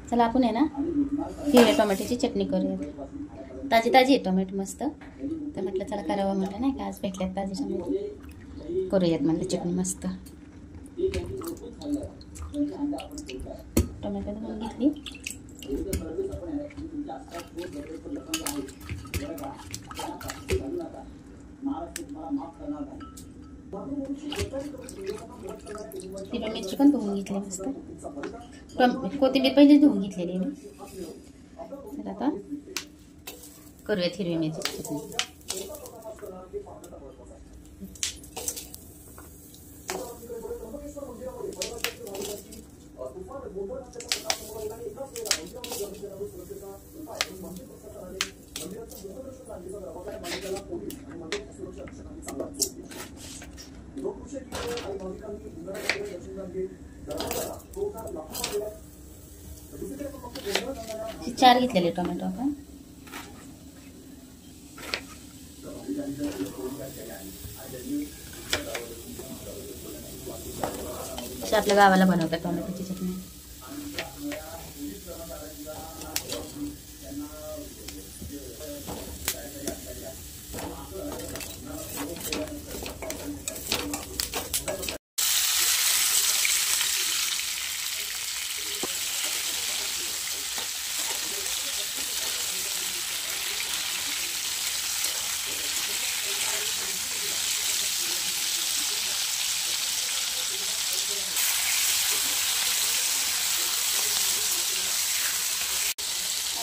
चला आपण आहे ना हिरव्या टोमॅटोची चटणी करूया. ताजी ताजी आहे टोमॅटो मस्त. तर म्हटलं चला करावं म्हटलं नाही का, आज भेटल्यात ताजी टोमॅटो, करूयात म्हटलं चटणी मस्त. टोमॅटो धुवून घेतली. हिरवी मिरची पण धुवून घेतली मस्त. कोथिंबीर पहिले धुवून घेतलेली मी. तर आता करूयात हिरवी मिरची चटणी. चार घेतलेले टोमॅटो आपण. आपल्या गावाला बनवतात टोमॅटोची चटणी.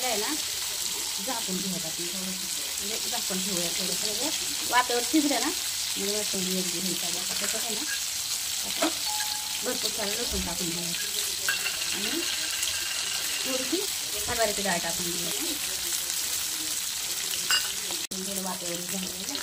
आहे ना झाकून घेऊयात आपण थोडंसं, म्हणजे झाकून ठेवूया थोडंसं. वाट्यावर शिजलं ना म्हणजे मस्त वेगळी होईल. त्याच्यात आहे ना आपण भरपूर सारं लसूण टाकून घेऊया आणि थोडीशी हरभऱ्याची डाळ टाकून घेऊया. वाट्यावर झालं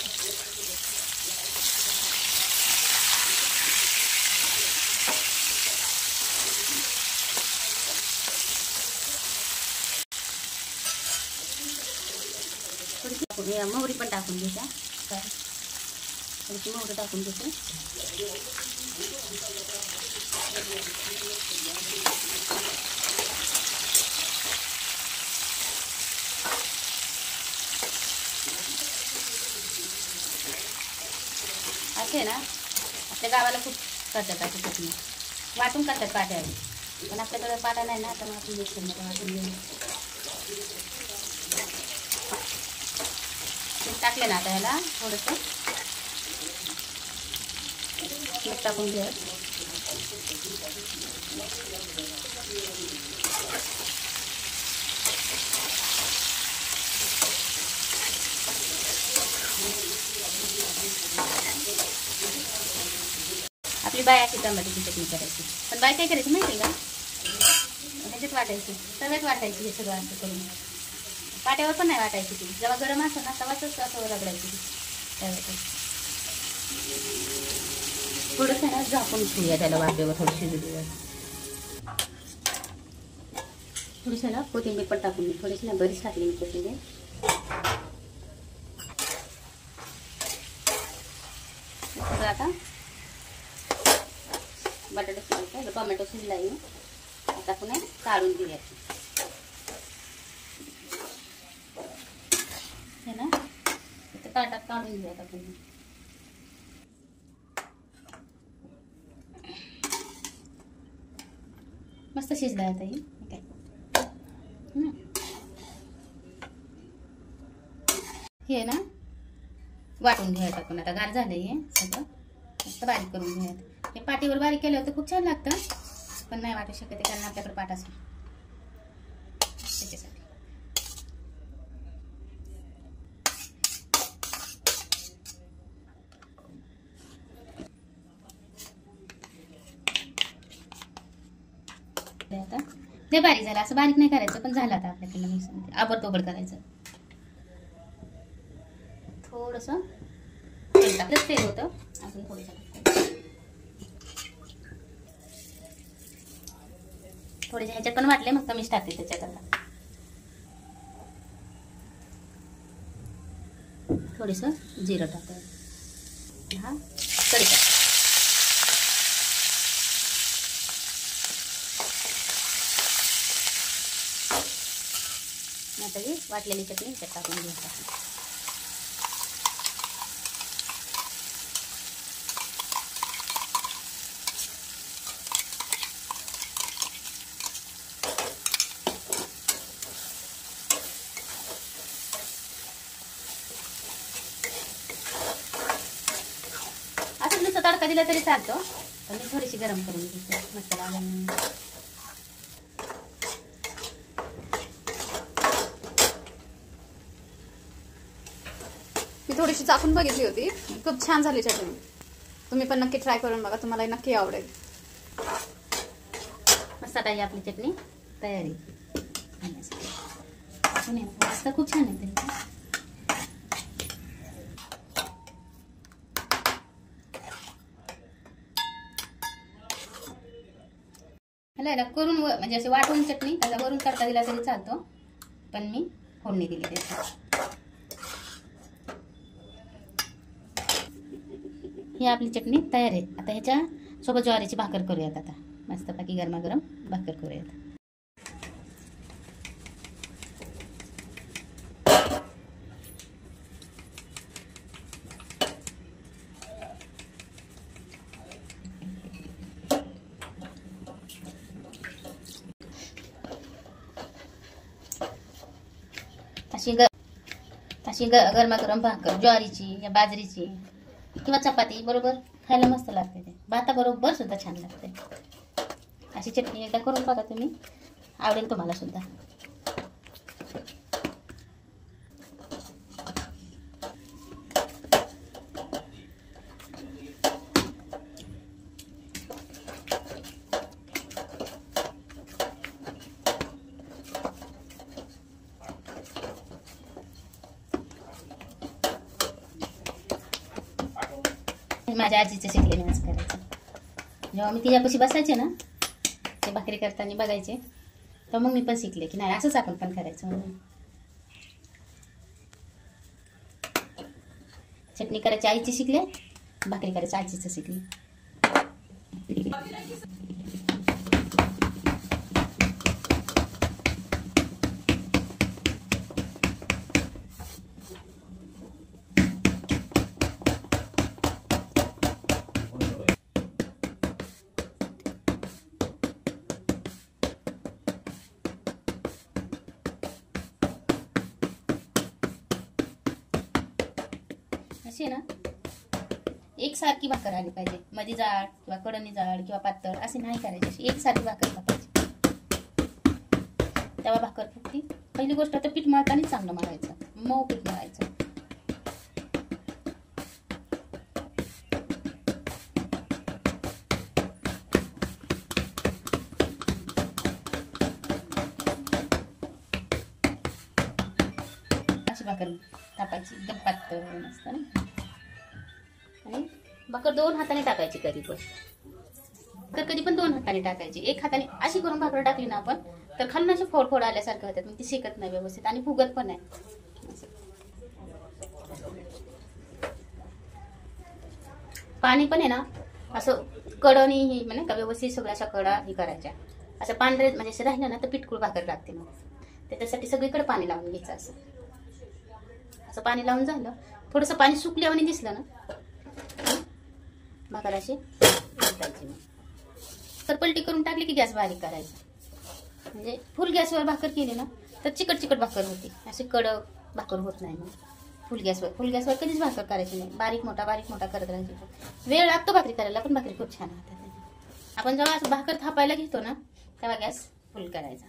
मोहरी पण टाकून घ्यायचा. थोडीशी मोहरी टाकून घ्यायची. असे ना आपल्या गावाला खूप करतात अशी चटणी. वाटून करतात पाट्यावर, पण आपल्याकडे पाटा नाही ना, तर आपण मिक्सरमध्ये वाटून घेऊ. टाकले ना आता ह्याला थोडंसं मीठ टाकून घ्या. आपली बाय अशी टमाट्याची चटणी करायची, पण बाय काय करायची माहिती आहे का, ह्याच्यात वाटायची, तव्यात वाटायची. हे सगळं असं करून पाट्यावर पण नाही वाटायची ती. जेव्हा गरम असतं ना तवाच असं रगडायची ती त्यावेळेस. थोडंसं ना झाकून ठेवूया त्याला वाफेवर, थोडं शिजू देऊया. थोडीशी ना कोथिंबीर पण टाकून मी, थोडीशी ना बरीच टाकली मी कोथिंबीर. आता बटाटा टोमॅटो शिजला आहे. आता पुन्हा काढून घेऊया हे ना, इथं ताटात काढून घेऊया आपण. मस्त शिजला आहे ताई. हे ना वाटून घ्यायचं आपण. आता गार झालं हे सगळं, मस्त बारीक करून घ्यायचं. हे पाटीवर बारीक केलं होतं खूप छान लागतं, पण नाही वाटू शकते कारण आपल्याकडे पाट असतो त्याच्यासाठी. आता ते बारीक झालं, असं बारीक नाही करायचं, पण झालं आता आपल्याकडे मिक्सरमध्ये आबडतोबड करायचं. थोडंसं तेल टाकलं, तेल होतं आपण थोडंसं थोडेसे ह्याच्यात पण वाटले, मग कमीच टाकते त्याच्यात. आता थोडंसं जिरं टाकायचं. हा कढीपत्ता, आता ही वाटलेली चटणी त्यात टाकून घेऊया. असं नुसतं तडका दिला तरी चालतो, पण मी थोडीशी गरम करून घेते मसाला घालून. मी थोडीशी चाकून बघितली होती, खूप छान झाली चटणी. तुम्ही पण नक्की ट्राय करून बघा, तुम्हाला नक्की आवडेल. मस्त आता ही आपली चटणी तयारी. मस्त खूप छान आहे. ह्याला करून म्हणजे असे वाटून चटणी त्याला वरून तडका दिला तरी चालतो, पण मी फोडणी दिली त्याची. ही आपली चटणी तयार आहे. आता ह्याच्या सोबत ज्वारीची भाकर करूयात. आता मस्तपैकी गरमागरम भाकर करूयात. अशी गरमागरम भाकर ज्वारीची या बाजरीची किंवा चपाती बरोबर खायला मस्त लागते. ते भाता बरोबर सुद्धा छान लागते. अशी चटणी एकदा करून बघा तुम्ही, आवडेल तुम्हाला सुद्धा. माझ्या आजीचं शिकले मी आज करायचं. जेव्हा मी तिच्यापाशी बसायचे ना, ते भाकरी करताना बघायचे, तर मग मी पण शिकले की नाही असंच आपण पण करायचं म्हणून. चटणी करायची आईची शिकले, भाकरी करायची आजीचं शिकले. अशी ना एकसारखी भाकर आली पाहिजे. मध्ये जाड किंवा कडणी जाड किंवा पातळ असे नाही करायचे. अशी एकसारखी भाकर टाकायची, तेव्हा भाकर फुगती. पहिली गोष्ट तर पीठ मळताना चांगलं मळायचं, मऊ पीठ मळायचं. अशी भाकर टाकायची एकदम पातळ मस्त ना. आणि भाकर दोन हाताने टाकायची. कधी पण दोन हाताने टाकायची. एक हाताने अशी करून भाकर टाकली ना आपण, तर खालून असे फोड फोड आल्यासारखं होतात, मग ती शेकत नाही व्यवस्थित आणि फुगत पण नाही. पाणी पण आहे ना असं कडणी ही म्हणजे का व्यवस्थित सगळ्या अशा कडा ही करायच्या. असं पांढरे म्हणजे असं राहिलं ना तर पिठकुळ भाकर लागते. मग त्याच्यासाठी सगळीकडे पाणी लावून घ्यायचं. असं पाणी लावून झालं, थोडंसं पाणी सुकल्यावानी दिसलं ना, भाकर अशी टाकायची. तर पलटी करून टाकली की गॅस बारीक करायचा. म्हणजे फुल गॅसवर भाकर केली ना तर चिकट चिकट भाकर होती, अशी कडक भाकर होत नाही. मग फुल गॅसवर कधीच भाकर करायची नाही. बारीक मोठा करत राहायची. वेळ लागतो भाकरी करायला, पण भाकरी खूप छान होते. आपण जेव्हा असं भाकर थापायला घेतो ना तेव्हा गॅस फुल करायचा,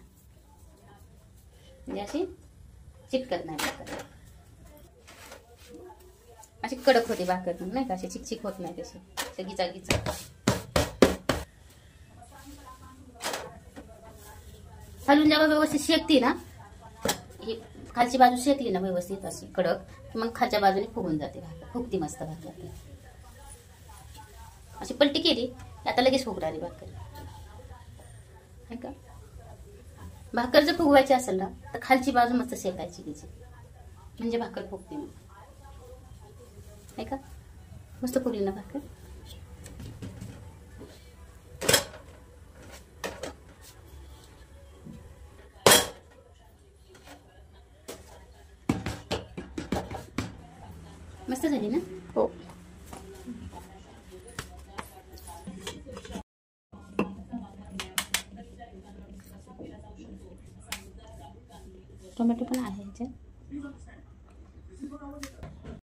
म्हणजे अशी चिटकत नाही भाकर. अशी कडक होते भाकर, नाही का अशी चिकचिक होत नाही. तशी गिचा खालून जेव्हा व्यवस्थित शेकती ना, ही खालची बाजू शेकली ना व्यवस्थित अशी कडक, मग खालच्या बाजूने फुगून जाते भाकर. फुगती मस्त भाकर. अशी पलटी केली आता लगेच फुगणारी भाकर आहे का. भाकर जर फुगवायची असेल ना तर खालची बाजू मस्त शेकायची तिची, म्हणजे भाकर फुगते मग आहे का. मस्त फुगली ना भाकर. मस्त झाली ना? हो. टोमॅटो पण आहे ह्याच्यात.